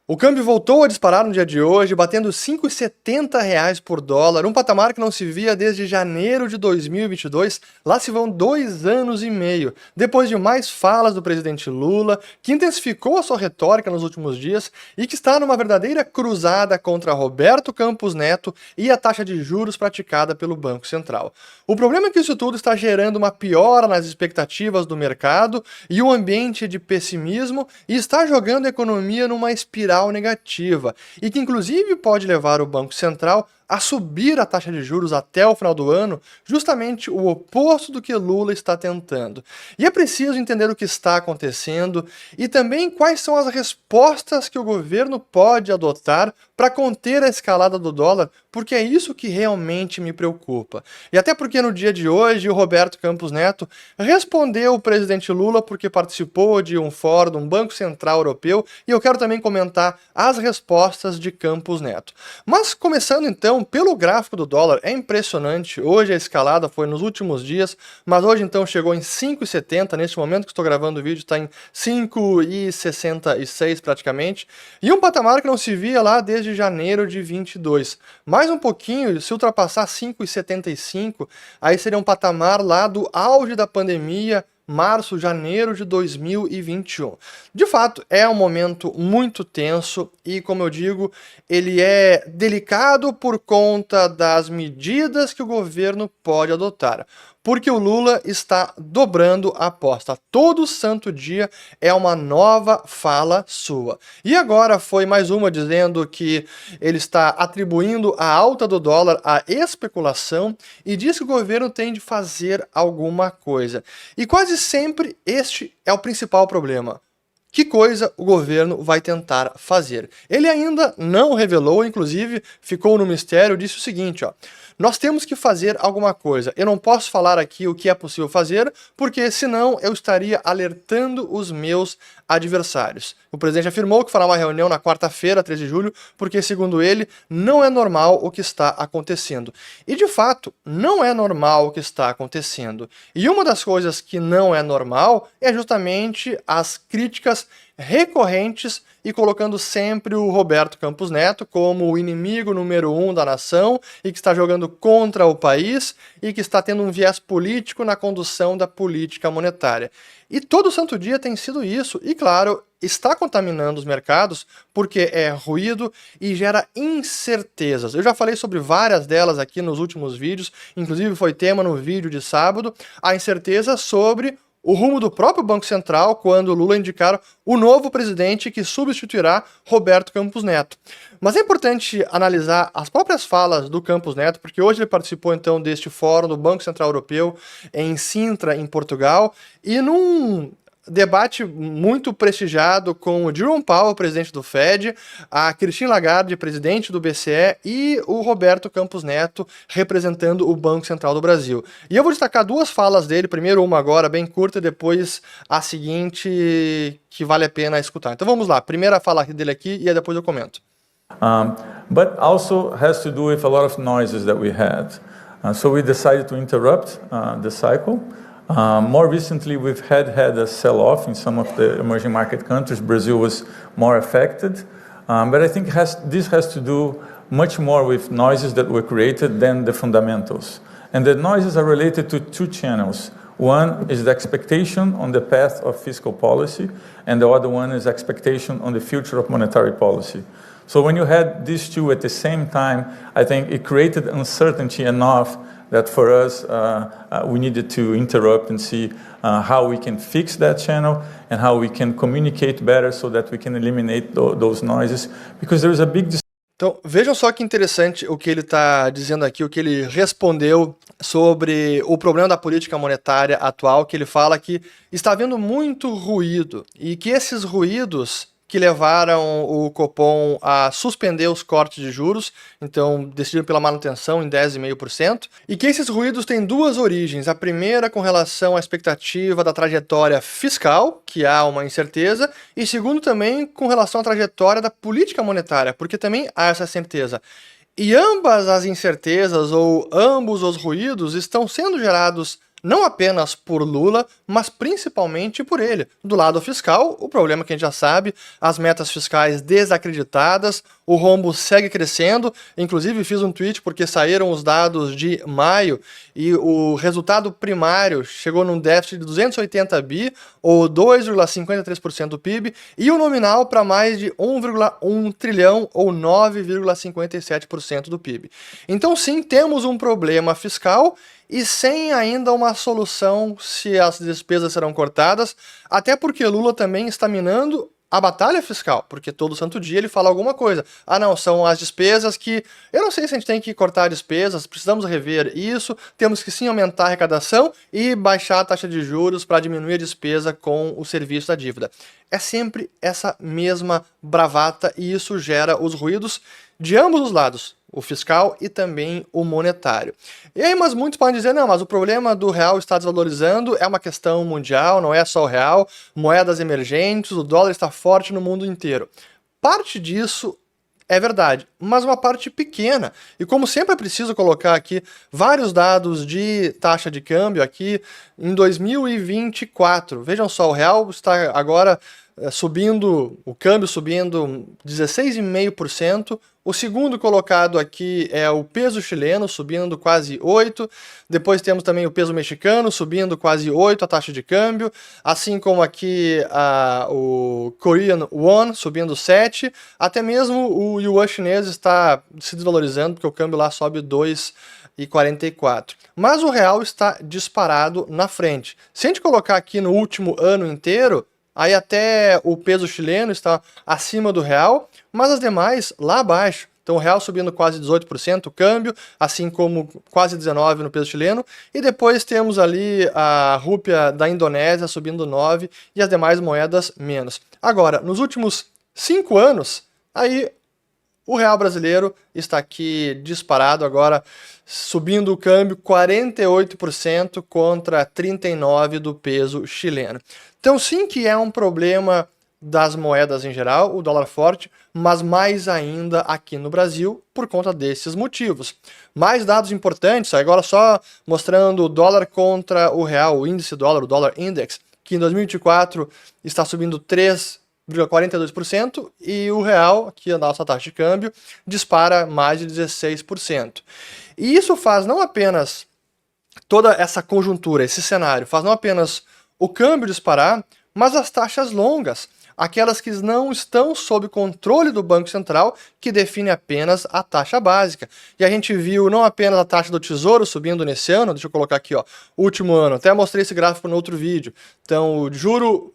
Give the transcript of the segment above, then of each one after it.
O câmbio voltou a disparar no dia de hoje, batendo R$ 5,70 por dólar, um patamar que não se via desde janeiro de 2022, lá se vão 2 anos e meio, depois de mais falas do presidente Lula, que intensificou a sua retórica nos últimos dias e que está numa verdadeira cruzada contra Roberto Campos Neto e a taxa de juros praticada pelo Banco Central. O problema é que isso tudo está gerando uma piora nas expectativas do mercado e um ambiente de pessimismo e está jogando a economia numa espiral negativa, e que inclusive pode levar o Banco Central a subir a taxa de juros até o final do ano, justamente o oposto do que Lula está tentando. E é preciso entender o que está acontecendo e também quais são as respostas que o governo pode adotar para conter a escalada do dólar, porque é isso que realmente me preocupa. E até porque no dia de hoje o Roberto Campos Neto respondeu o presidente Lula porque participou de um fórum do Banco Central Europeu, e eu quero também comentar as respostas de Campos Neto. Mas começando então pelo gráfico do dólar, é impressionante. Hoje a escalada foi nos últimos dias, mas hoje então chegou em 5,70. Neste momento que estou gravando o vídeo está em 5,66 praticamente, e um patamar que não se via lá desde janeiro de 22. Mais um pouquinho, se ultrapassar 5,75, aí seria um patamar lá do auge da pandemia, março, janeiro de 2021. De fato, é um momento muito tenso e, como eu digo, ele é delicado por conta das medidas que o governo pode adotar. Porque o Lula está dobrando a aposta. Todo santo dia é uma nova fala sua. E agora foi mais uma dizendo que ele está atribuindo a alta do dólar à especulação e diz que o governo tem de fazer alguma coisa. E quase sempre este é o principal problema. Que coisa o governo vai tentar fazer? Ele ainda não revelou, inclusive ficou no mistério, disse o seguinte, ó: nós temos que fazer alguma coisa. Eu não posso falar aqui o que é possível fazer, porque senão eu estaria alertando os meus adversários. O presidente afirmou que fará uma reunião na quarta-feira, 13 de julho, porque, segundo ele, não é normal o que está acontecendo. E, de fato, não é normal o que está acontecendo. E uma das coisas que não é normal é justamente as críticas recorrentes e colocando sempre o Roberto Campos Neto como o inimigo número 1 da nação e que está jogando contra o país e que está tendo um viés político na condução da política monetária. E todo santo dia tem sido isso, e claro, está contaminando os mercados porque é ruído e gera incertezas. Eu já falei sobre várias delas aqui nos últimos vídeos, inclusive foi tema no vídeo de sábado, a incerteza sobre o rumo do próprio Banco Central quando Lula indicar o novo presidente que substituirá Roberto Campos Neto. Mas é importante analisar as próprias falas do Campos Neto, porque hoje ele participou então deste fórum do Banco Central Europeu em Sintra, em Portugal, e num debate muito prestigiado com o Jerome Powell, presidente do Fed, a Christine Lagarde, presidente do BCE, e o Roberto Campos Neto, representando o Banco Central do Brasil. E eu vou destacar duas falas dele, primeiro uma agora bem curta, e depois a seguinte que vale a pena escutar. Então vamos lá, primeira fala dele aqui e aí depois eu comento. But also has to do with a lot of noises that we had. So we decided to interrupt the cycle. More recently, we've had a sell-off in some of the emerging market countries. Brazil was more affected. But I think this has to do much more with noises that were created than the fundamentals. And the noises are related to two channels. One is the expectation on the path of fiscal policy, and the other one is expectation on the future of monetary policy. So when you had these two at the same time, I think it created uncertainty enough that for us, we needed to interrupt and see how we can fix that channel and how we can communicate better so that we can eliminate those noises, because there is a big. Então, vejam só que interessante o que ele está dizendo aqui, o que ele respondeu sobre o problema da política monetária atual, que ele fala que está havendo muito ruído e que esses ruídos que levaram o Copom a suspender os cortes de juros, então decidiram pela manutenção em 10,5%, e que esses ruídos têm duas origens. A primeira com relação à expectativa da trajetória fiscal, que há uma incerteza, e segundo também com relação à trajetória da política monetária, porque também há essa certeza. E ambas as incertezas ou ambos os ruídos estão sendo gerados não apenas por Lula, mas principalmente por ele. Do lado fiscal, o problema que a gente já sabe, as metas fiscais desacreditadas, o rombo segue crescendo, inclusive fiz um tweet porque saíram os dados de maio e o resultado primário chegou num déficit de 280 bi, ou 2,53% do PIB, e o nominal para mais de 1,1 trilhão, ou 9,57% do PIB. Então sim, temos um problema fiscal, e sem ainda uma solução se as despesas serão cortadas, até porque Lula também está minando a batalha fiscal, porque todo santo dia ele fala alguma coisa. Ah não, são as despesas que... Eu não sei se a gente tem que cortar despesas, precisamos rever isso, temos que sim aumentar a arrecadação e baixar a taxa de juros para diminuir a despesa com o serviço da dívida. É sempre essa mesma bravata e isso gera os ruídos de ambos os lados, o fiscal e também o monetário. E aí, mas muitos podem dizer, não, mas o problema do real estar desvalorizando é uma questão mundial, não é só o real, moedas emergentes, o dólar está forte no mundo inteiro. Parte disso é verdade, mas uma parte pequena. E como sempre é preciso colocar aqui vários dados de taxa de câmbio aqui em 2024. Vejam só, o real está agora subindo, o câmbio subindo 16,5%. O segundo colocado aqui é o peso chileno, subindo quase 8%. Depois temos também o peso mexicano, subindo quase 8% a taxa de câmbio. Assim como aqui o Korean Won, subindo 7%. Até mesmo o yuan chinês está se desvalorizando, porque o câmbio lá sobe 2,44. Mas o real está disparado na frente. Se a gente colocar aqui no último ano inteiro, aí até o peso chileno está acima do real, mas as demais lá abaixo. Então o real subindo quase 18%, o câmbio, assim como quase 19% no peso chileno. E depois temos ali a rúpia da Indonésia subindo 9% e as demais moedas menos. Agora, nos últimos 5 anos, aí o real brasileiro está aqui disparado agora, subindo o câmbio 48% contra 39% do peso chileno. Então sim que é um problema das moedas em geral, o dólar forte, mas mais ainda aqui no Brasil por conta desses motivos. Mais dados importantes, agora só mostrando o dólar contra o real, o índice dólar, o dólar index, que em 2024 está subindo 3,42% e o real, aqui a nossa taxa de câmbio, dispara mais de 16%. E isso faz não apenas toda essa conjuntura, esse cenário, faz não apenas o câmbio disparar, mas as taxas longas, aquelas que não estão sob controle do Banco Central, que define apenas a taxa básica. E a gente viu não apenas a taxa do Tesouro subindo nesse ano, deixa eu colocar aqui, ó, último ano, até mostrei esse gráfico no outro vídeo. Então, o juro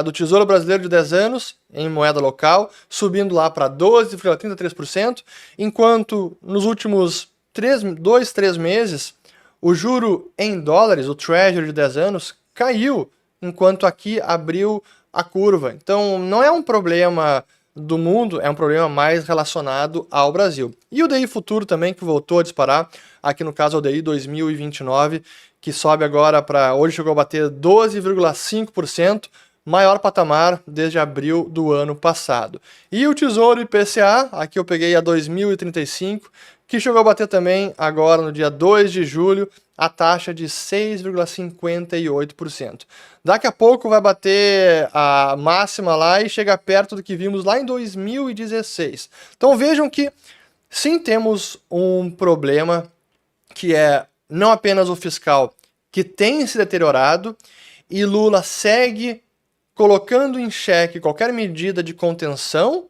do Tesouro Brasileiro de 10 anos, em moeda local, subindo lá para 12,33%, enquanto nos últimos 2, 3 meses, o juro em dólares, o Treasury de 10 anos, caiu, enquanto aqui abriu a curva. Então não é um problema do mundo, é um problema mais relacionado ao Brasil. E o DI futuro também, que voltou a disparar, aqui no caso é o DI 2029, que sobe agora para, hoje chegou a bater 12,5%, maior patamar desde abril do ano passado. E o Tesouro IPCA, aqui eu peguei a 2035, que chegou a bater também agora no dia 2 de julho, a taxa de 6,58%. Daqui a pouco vai bater a máxima lá e chega perto do que vimos lá em 2016. Então vejam que sim, temos um problema que é não apenas o fiscal, que tem se deteriorado, e Lula segue colocando em xeque qualquer medida de contenção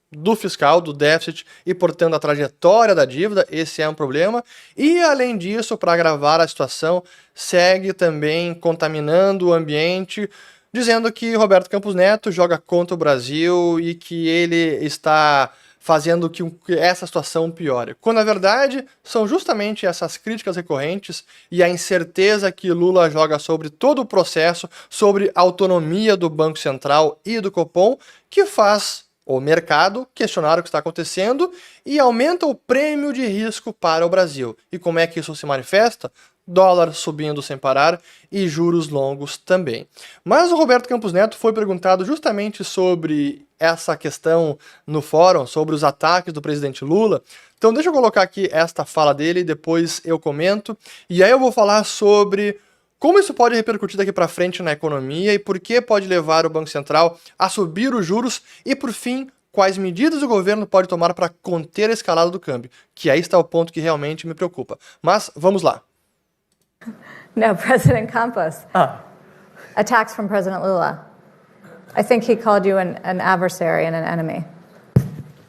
do fiscal, do déficit e, portanto, a trajetória da dívida. Esse é um problema. E, além disso, para agravar a situação, segue também contaminando o ambiente, dizendo que Roberto Campos Neto joga contra o Brasil e que ele está fazendo que essa situação piore. Quando, na verdade, são justamente essas críticas recorrentes e a incerteza que Lula joga sobre todo o processo, sobre a autonomia do Banco Central e do Copom, que faz o mercado questionar o que está acontecendo e aumenta o prêmio de risco para o Brasil. E como é que isso se manifesta? Dólar subindo sem parar e juros longos também. Mas o Roberto Campos Neto foi perguntado justamente sobre essa questão no fórum sobre os ataques do presidente Lula. Então deixa eu colocar aqui esta fala dele, depois eu comento, e aí eu vou falar sobre como isso pode repercutir daqui para frente na economia e por que pode levar o Banco Central a subir os juros e, por fim, quais medidas o governo pode tomar para conter a escalada do câmbio, que aí está o ponto que realmente me preocupa. Mas vamos lá. No, President Campos. Attacks from President Lula. I think he called you an adversary and an enemy.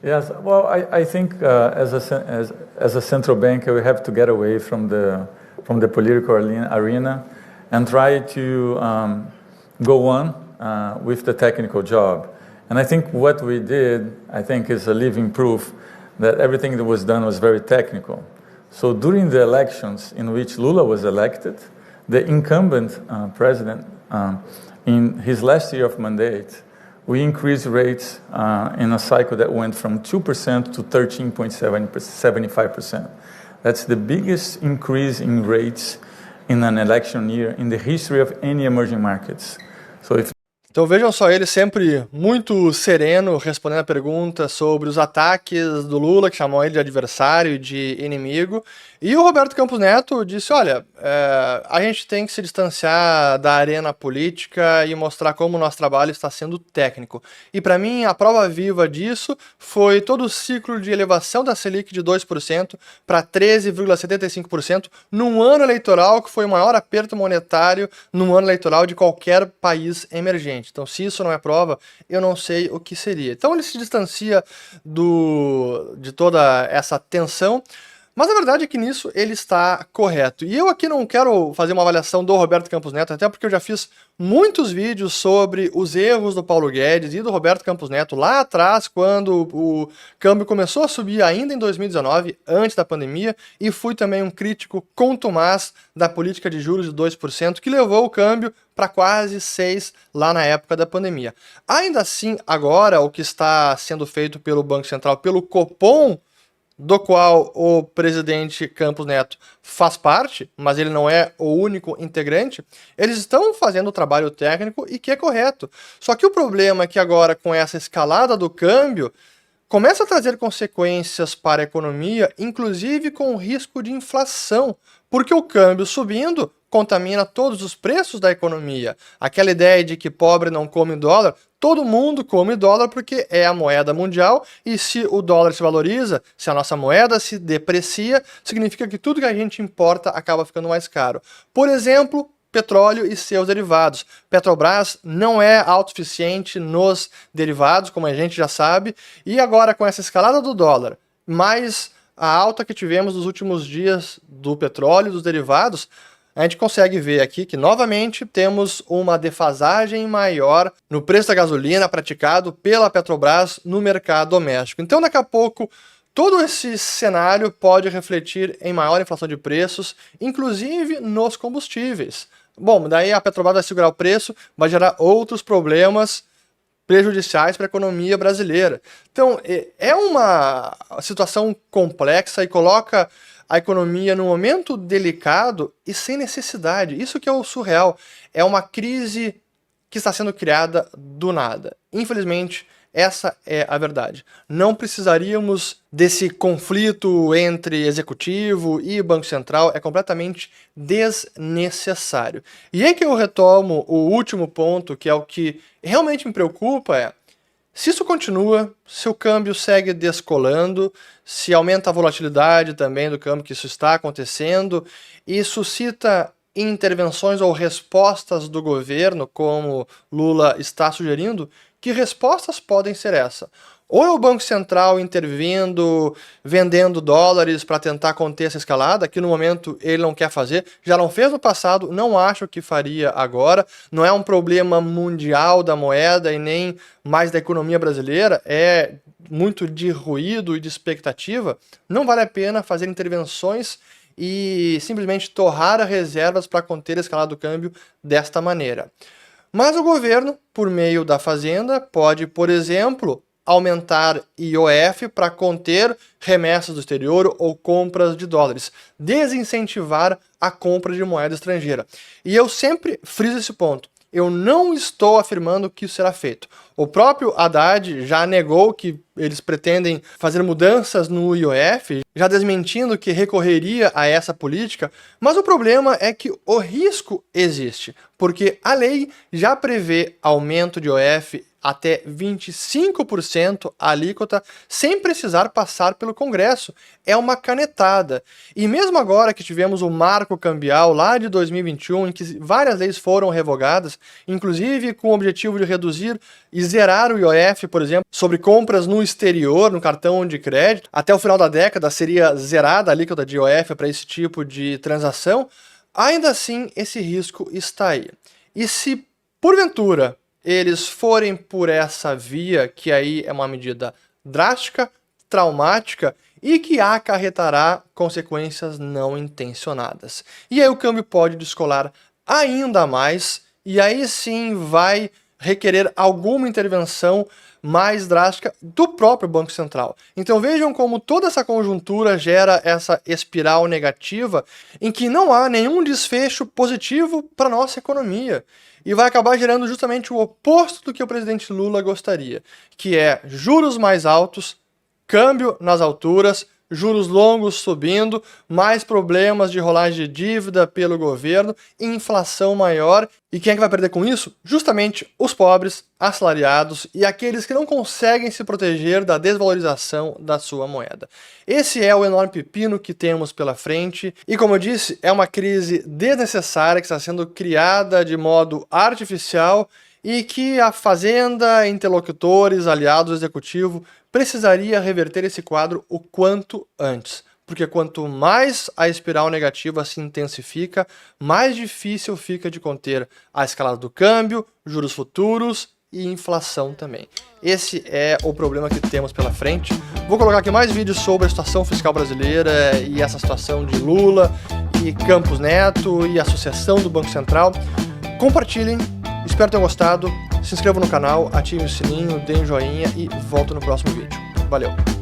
Yes, well, I think as a central bank, we have to get away from the political arena and try to go on with the technical job. And I think what we did, I think, is a living proof that everything that was done was very technical. So during the elections in which Lula was elected, the incumbent president, in his last year of mandate, we increased rates in a cycle that went from 2% to 13.75%. That's the biggest increase in rates in an election year in the history of any emerging markets. Então vejam só, ele sempre muito sereno, respondendo a pergunta sobre os ataques do Lula, que chamou ele de adversário e de inimigo. E o Roberto Campos Neto disse, olha, a gente tem que se distanciar da arena política e mostrar como o nosso trabalho está sendo técnico. E para mim, a prova viva disso foi todo o ciclo de elevação da Selic de 2% para 13,75% num ano eleitoral que foi o maior aperto monetário num ano eleitoral de qualquer país emergente. Então, se isso não é prova, eu não sei o que seria. Então, ele se distancia de toda essa tensão, mas a verdade é que nisso ele está correto. E eu aqui não quero fazer uma avaliação do Roberto Campos Neto, até porque eu já fiz muitos vídeos sobre os erros do Paulo Guedes e do Roberto Campos Neto lá atrás, quando o câmbio começou a subir ainda em 2019, antes da pandemia, e fui também um crítico contumaz da política de juros de 2%, que levou o câmbio para quase 6% lá na época da pandemia. Ainda assim, agora, o que está sendo feito pelo Banco Central, pelo Copom, do qual o presidente Campos Neto faz parte, mas ele não é o único integrante, eles estão fazendo o trabalho técnico e que é correto. Só que o problema é que agora, com essa escalada do câmbio, começa a trazer consequências para a economia, inclusive com o risco de inflação, porque o câmbio subindo contamina todos os preços da economia. Aquela ideia de que pobre não come dólar, todo mundo come dólar porque é a moeda mundial, e se o dólar se valoriza, se a nossa moeda se deprecia, significa que tudo que a gente importa acaba ficando mais caro. Por exemplo, petróleo e seus derivados. Petrobras não é autossuficiente nos derivados, como a gente já sabe, e agora com essa escalada do dólar, mais a alta que tivemos nos últimos dias do petróleo e dos derivados, a gente consegue ver aqui que, novamente, temos uma defasagem maior no preço da gasolina praticado pela Petrobras no mercado doméstico. Então, daqui a pouco, todo esse cenário pode refletir em maior inflação de preços, inclusive nos combustíveis. Bom, daí a Petrobras vai segurar o preço, vai gerar outros problemas prejudiciais para a economia brasileira. Então, é uma situação complexa e coloca a economia num momento delicado e sem necessidade. Isso que é o surreal. É uma crise que está sendo criada do nada. Infelizmente, essa é a verdade. Não precisaríamos desse conflito entre executivo e Banco Central, é completamente desnecessário. E aí que eu retomo o último ponto, que é o que realmente me preocupa, se isso continua, se o câmbio segue descolando, se aumenta a volatilidade também do câmbio, que isso está acontecendo, e suscita intervenções ou respostas do governo, como Lula está sugerindo, que respostas podem ser essa? Ou é o Banco Central intervindo, vendendo dólares para tentar conter essa escalada, que no momento ele não quer fazer, já não fez no passado, não acho que faria agora, não é um problema mundial da moeda e nem mais da economia brasileira, é muito de ruído e de expectativa, não vale a pena fazer intervenções e simplesmente torrar as reservas para conter a escalada do câmbio desta maneira. Mas o governo, por meio da Fazenda, pode, por exemplo, aumentar IOF para conter remessas do exterior ou compras de dólares, desincentivar a compra de moeda estrangeira. E eu sempre friso esse ponto. Eu não estou afirmando que isso será feito. O próprio Haddad já negou que eles pretendem fazer mudanças no IOF, já desmentindo que recorreria a essa política, mas o problema é que o risco existe, porque a lei já prevê aumento de IOF até 25% a alíquota sem precisar passar pelo Congresso. É uma canetada. E mesmo agora que tivemos o marco cambial lá de 2021, em que várias leis foram revogadas, inclusive com o objetivo de reduzir e zerar o IOF, por exemplo, sobre compras no exterior, no cartão de crédito, até o final da década seria zerada a alíquota de IOF para esse tipo de transação, ainda assim esse risco está aí. E se, porventura, eles forem por essa via, que aí é uma medida drástica, traumática e que acarretará consequências não intencionadas. E aí o câmbio pode descolar ainda mais, e aí sim vai requerer alguma intervenção mais drástica do próprio Banco Central. Então vejam como toda essa conjuntura gera essa espiral negativa em que não há nenhum desfecho positivo para a nossa economia. E vai acabar gerando justamente o oposto do que o presidente Lula gostaria, que é juros mais altos, câmbio nas alturas, juros longos subindo, mais problemas de rolagem de dívida pelo governo, inflação maior. E quem é que vai perder com isso? Justamente os pobres, assalariados e aqueles que não conseguem se proteger da desvalorização da sua moeda. Esse é o enorme pepino que temos pela frente e, como eu disse, é uma crise desnecessária que está sendo criada de modo artificial e que a Fazenda, interlocutores, aliados do Executivo precisaria reverter esse quadro o quanto antes, porque quanto mais a espiral negativa se intensifica, mais difícil fica de conter a escalada do câmbio, juros futuros e inflação também. Esse é o problema que temos pela frente. Vou colocar aqui mais vídeos sobre a situação fiscal brasileira e essa situação de Lula e Campos Neto e a associação do Banco Central. Compartilhem, espero ter gostado. Se inscrevam no canal, ativem o sininho, deem joinha e volto no próximo vídeo. Valeu!